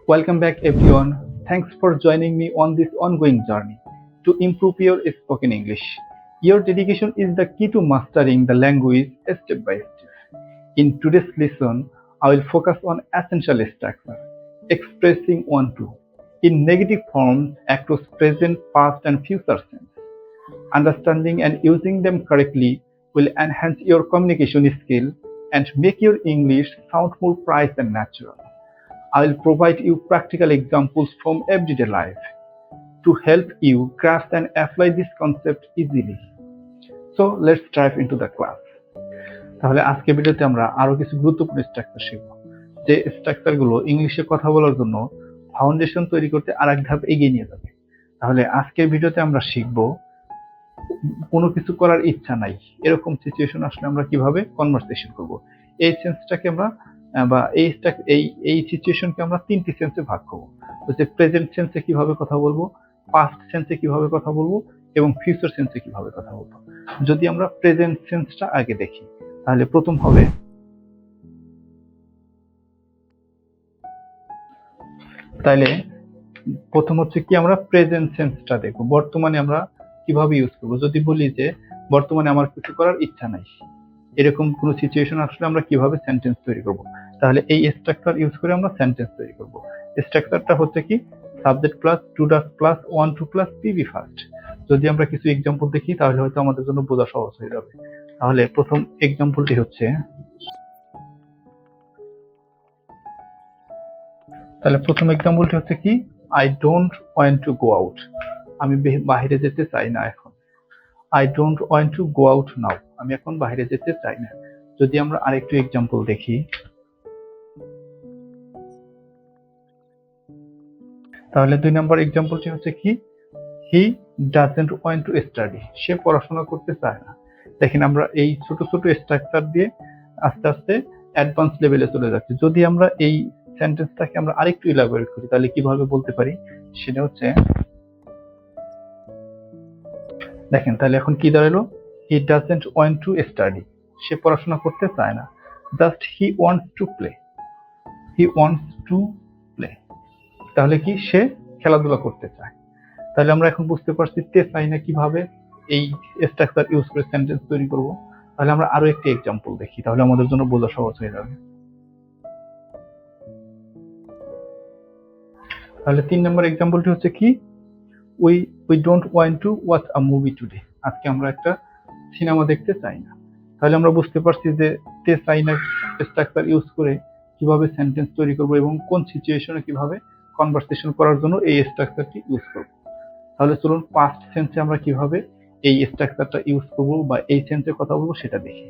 Welcome back, everyone. Thanks for joining me on this ongoing journey to improve your spoken English. Your dedication is the key to mastering the language step by step. In today's lesson, I will focus on essential structure, expressing want to in negative forms across present, past, and future tense. Understanding and using them correctly will enhance your communication skill and make your English sound more precise and natural. I will provide you practical examples from everyday life to help you grasp and apply this concept easily. So let's dive into the class. তাহলে আজকে ভিডিওতে আমরা আরো কিছু গুরুত্বপূর্ণ structure শিখব, যে স্ট্রাকচারগুলো ইংলিশে কথা বলার জন্য ফাউন্ডেশন তৈরি করতে আরেক ধাপ এগিয়ে নিয়ে যাবে। তাহলে আজকের ভিডিওতে আমরা শিখব কোনো কিছু করার ইচ্ছা নাই এরকম সিচুয়েশন আসলে আমরা কিভাবে কনভারসেশন করব। এই সেন্সটাকে আমরা বা এই সিচুয়েশনকে আমরা তিনটি সেন্সে ভাগ করব। হচ্ছে প্রেজেন্ট সেন্সে কিভাবে কথা বলবো, পাস্ট সেন্সে কিভাবে কথা বলবো এবং ফিউচার সেন্সে কিভাবে কথা বলবো। যদি আমরা প্রেজেন্ট সেন্সটা আগে দেখি, তাহলে প্রথম হবে হচ্ছে কি আমরা প্রেজেন্ট সেন্সটা দেখব, বর্তমানে আমরা কিভাবে ইউজ করব। যদি বলি যে বর্তমানে আমার কিছু করার ইচ্ছা নাই, এরকম কোন সিচুয়েশন আসলে আমরা কিভাবে সেন্টেন্স তৈরি করব, তাহলে এই স্ট্রাকচার ইউজ করে আমরা সেন্টেন্স তৈরি করব। স্ট্রাকচারটা হচ্ছে কি subject plus to does plus one two plus PB first. যদি আমরা কিছু এক্সাম্পল দেখি তাহলে হয়তো আমাদের জন্য বোঝা সহজ হয়ে যাবে। তাহলে প্রথম এক্সাম্পলটি হচ্ছে কি I don't want to go out, আমি বাইরে যেতে চাই না এখন। I don't want to go out now, আমি এখন বাইরে যেতে চাই না। যদি আমরা আরেকটু এক্সাম্পল দেখি, তাহলে 2 নম্বর এক্সাম্পলটি হচ্ছে কি he doesn't want to study, সে পড়াশোনা করতে চায় না। দেখেন আমরা এই ছোট ছোট স্ট্রাকচার দিয়ে আস্তে আস্তে অ্যাডভান্স লেভেলে চলে যাচ্ছি। যদি আমরা এই সেন্টেন্সটাকে আমরা আরেকটু ইলাবোরেট করি তাহলে কিভাবে বলতে পারি, সেটা হচ্ছে দেখেন তাহলে এখন কি দাঁড়ালো, he doesn't want to study, সে পড়াশোনা করতে চায় না। Just he wants to play, he wants to play, তাহলে কি সে খেলাধুলা করতে চায়। তাহলে আমরা এখন বুঝতে পারছি তে চাই না কিভাবে এই স্ট্রাকচার ইউজ করে সেন্টেন্স তৈরি করব। তাহলে আমরা আরো একটি এক্সাম্পল দেখি, তাহলে আমাদের জন্য বোঝা সহজ হয়ে যাবে। তাহলে 3 নম্বর এক্সাম্পলটি হচ্ছে কি we don't want to watch a movie today, আজকে আমরা একটা সিনেমা দেখতে চাই না। তাহলে আমরা বুঝতে পারছি যে তে চাই না স্ট্রাকচার ইউজ করে কিভাবে সেন্টেন্স তৈরি করব এবং কোন সিচুয়েশনে কিভাবে কনভারসেশন করার জন্য এই স্ট্রাকচারটি ইউজ করব। তাহলে চলুন পাস্ট সেন্সে আমরা কিভাবে এই স্ট্রাকচারটা ইউজ করব বা এই সেন্সে কথা বলবো সেটা দেখি।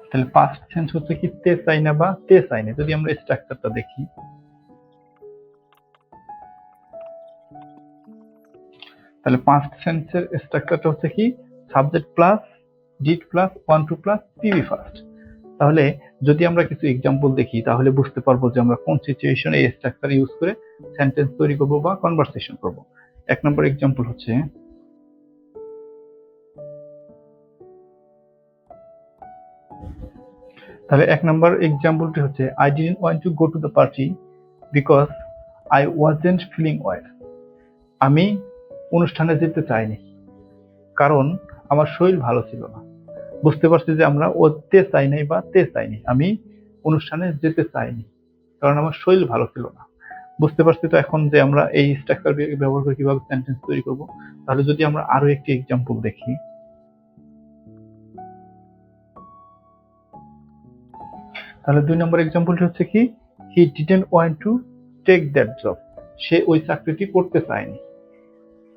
তাহলে পাস্ট সেন্স হচ্ছে কি তে চাই না বা তে চাই না। যদি আমরা স্ট্রাকচারটা দেখি, তাহলে পাস্ট সেন্সের স্ট্রাকচারটা হচ্ছে কি subject plus did plus one two plus PB first. তাহলে যদি আমরা কিছু এক্সাম্পল দেখি তাহলে বুঝতে পারবো যে আমরা কোন সিচুয়েশনে এই স্ট্রাকচার ইউজ করে সেন্টেন্স তৈরি করব বা কনভারসেশন করব। 1 নম্বর এক্সাম্পল হচ্ছে তাহলে 1 নম্বর এক্সাম্পলটি হচ্ছে I didn't want to go to the party because I wasn't feeling well, আমি অনুষ্ঠানে যেতে চাইনি কারণ আমার শরীর ভালো ছিল না। বুঝতে পারছি যে আমরা তে চাই নাই বা তে চাইনি, আমি অনুষ্ঠানে যেতে চাইনি কারণ আমার শরীর ভালো ছিল না। বুঝতে পারছি তো এখন যে আমরা এই স্ট্রাকচার ব্যবহার করে কিভাবে সেন্টেন্স তৈরি করব। তাহলে যদি আমরা আরো একটি এক্সাম্পল দেখি, তাহলে 2 নম্বর এক্সাম্পলটি হচ্ছে কি he didn't want to take that job, সে ওই চাকরিটি করতে চায়নি।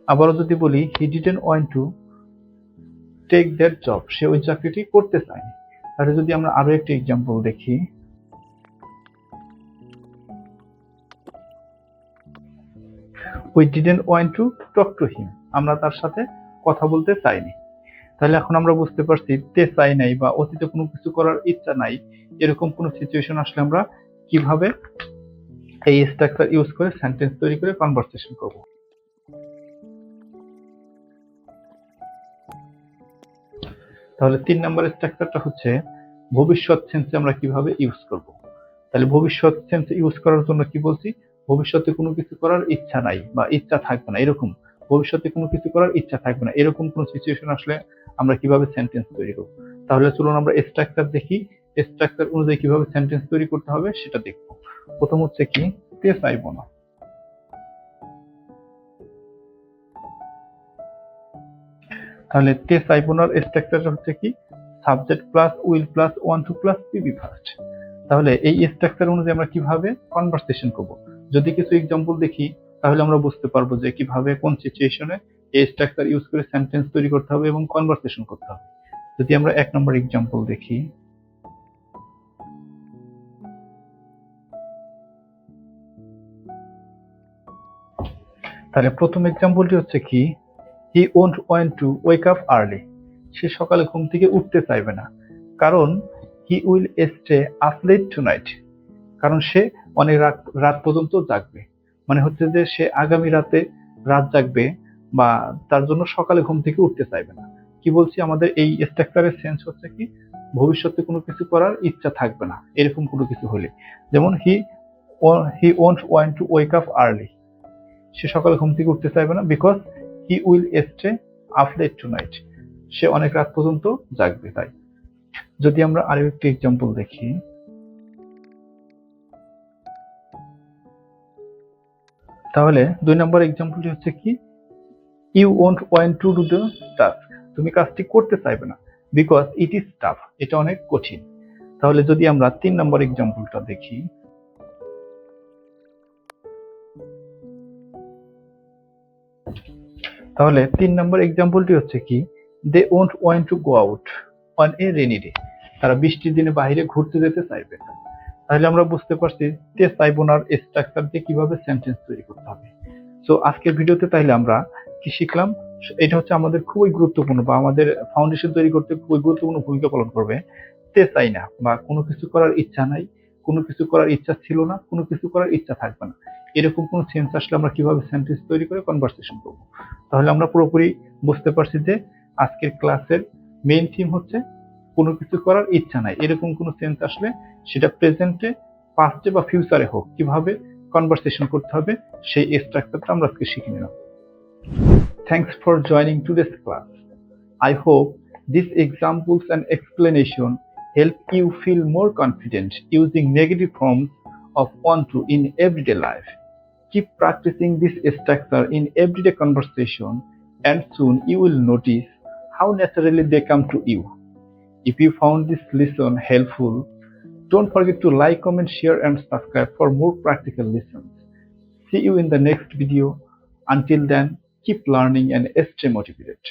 আবারও যদি বলি he didn't want to take that job, সে ওই চাকরিটি করতে চায়নি। তাহলে যদি আমরা আরো একটি এক্সাম্পল দেখি, we didn't want to talk to him, আমরা তার সাথে কথা বলতে চাইনি। তাহলে এখন আমরা বুঝতে পারছি তে চাই নাই বা অতীতে কোনো কিছু করার ইচ্ছা নাই এরকম কোনো সিচুয়েশন আসলে আমরা কিভাবে এই স্ট্রাকচার ইউজ করে সেন্টেন্স তৈরি করে কনভারসেশন করব। তাহলে 3 নম্বর স্ট্রাকচারটা হচ্ছে ভবিষ্যৎ সেন্সে আমরা কিভাবে ইউজ করব। তাহলে ভবিষ্যৎ সেন্সে ইউজ করার জন্য কি বলছি, ভবিষ্যতে কোনো কিছু করার ইচ্ছা নাই বা ইচ্ছা থাকবে না এরকম, ভবিষ্যতে কোনো কিছু করার ইচ্ছা থাকবে না এরকম কোনো সিচুয়েশন আসলে আমরা কিভাবে সেন্টেন্স তৈরি করব। তাহলে চলুন আমরা স্ট্রাকচার দেখি, স্ট্রাকচার অনুযায়ী কিভাবে সেন্টেন্স তৈরি করতে হবে সেটা দেখব। প্রথম হচ্ছে কি, তে চাইবো না। তাহলে তে চাইবো নার স্ট্রাকচারটা হচ্ছে কি, subject plus will plus one two plus PB first. তাহলে এই স্ট্রাকচার অনুযায়ী আমরা কিভাবে কনভারসেশন করব। যদি কিছু এক্সাম্পল দেখি তাহলে আমরা বুঝতে পারবো যে কিভাবে কোন সিচুয়েশনে এই স্ট্রাকচার ইউজ করে সেন্টেন্স তৈরি করতে হবে এবং কনভারসেশন করতে হবে। যদি আমরা 1 নম্বর এক্সাম্পল দেখি, তাহলে প্রথম এক্সাম্পলটি হচ্ছে কি, he won't want to wake up early. সে সকালে ঘুম থেকে উঠতে চাইবে না, কারণ he will stay up late tonight. কারণ সে অনেক রাত রাত পর্যন্ত জাগবে। মানে হচ্ছে যে সে আগামী রাতে রাত জাগবে বা তার জন্য সকালে ঘুম থেকে উঠতে চাইবে না। কি বলছি, আমাদের এই স্ট্রাকচারের সেন্স হচ্ছে কি, ভবিষ্যতে কোনো কিছু করার ইচ্ছা থাকবে না এরকম কোনো কিছু হলে। যেমন he won't want to wake up early, সে সকালে ঘুম থেকে উঠতে চাইবে না, because he will stay up late tonight, সে অনেক রাত পর্যন্ত জাগবে তাই। যদি আমরা আরো একটি এক্সাম্পল দেখি, তাহলে 2 নম্বর এক্সাম্পলটি হচ্ছে কি, you won't want to do the task. তুমি কাজটি করতে চাইবে না, বিকজ ইট ইজ টাফ, এটা অনেক কঠিন। তাহলে যদি আমরা 3 নম্বর এক্সাম্পলটা দেখি, তাহলে 3 নম্বর এক্সাম্পলটি হচ্ছে কি, they won't want to go out on a rainy day. তারা বৃষ্টির দিনে বাইরে ঘুরতে যেতে চাইবে না। তাহলে আমরা বুঝতে পারছি তে চাইবো নার স্ট্রাকচার দিয়ে কিভাবে সেন্টেন্স তৈরি করতে হবে। সো আজকের ভিডিওতে তাইলে আমরা কি শিখলাম, এটা হচ্ছে আমাদের খুবই গুরুত্বপূর্ণ বা আমাদের ফাউন্ডেশন তৈরি করতে খুবই গুরুত্বপূর্ণ ভূমিকা পালন করবে। তে চাই না বা কোনো কিছু করার ইচ্ছা নাই, কোনো কিছু করার ইচ্ছা ছিল না, কোনো কিছু করার ইচ্ছা থাকবে না, এরকম কোনো সেন্স আসলে আমরা কিভাবে সেন্টেন্স তৈরি করে কনভারসেশন করব। তাহলে আমরা পুরোপুরি বুঝতে পারছি যে আজকের ক্লাসের মেইন থিম হচ্ছে কোনো কিছু করার ইচ্ছা নাই এরকম কোনো সেন্স আসলে, সেটা প্রেজেন্টে, পাস্টে বা ফিউচারে হোক, কিভাবে কনভারসেশন করতে হবে সেই স্ট্রাকচারটা আমরা আজকে শিখে নিলাম। Thanks for joining today's class. I hope these examples and explanation help you feel more confident using negative forms of want to in everyday life. Keep practicing this structure in everyday conversation, and soon you will notice how naturally they come to you. If you found this lesson helpful, don't forget to like, comment, share, and subscribe for more practical lessons. See you in the next video. Until then, keep learning and stay motivated.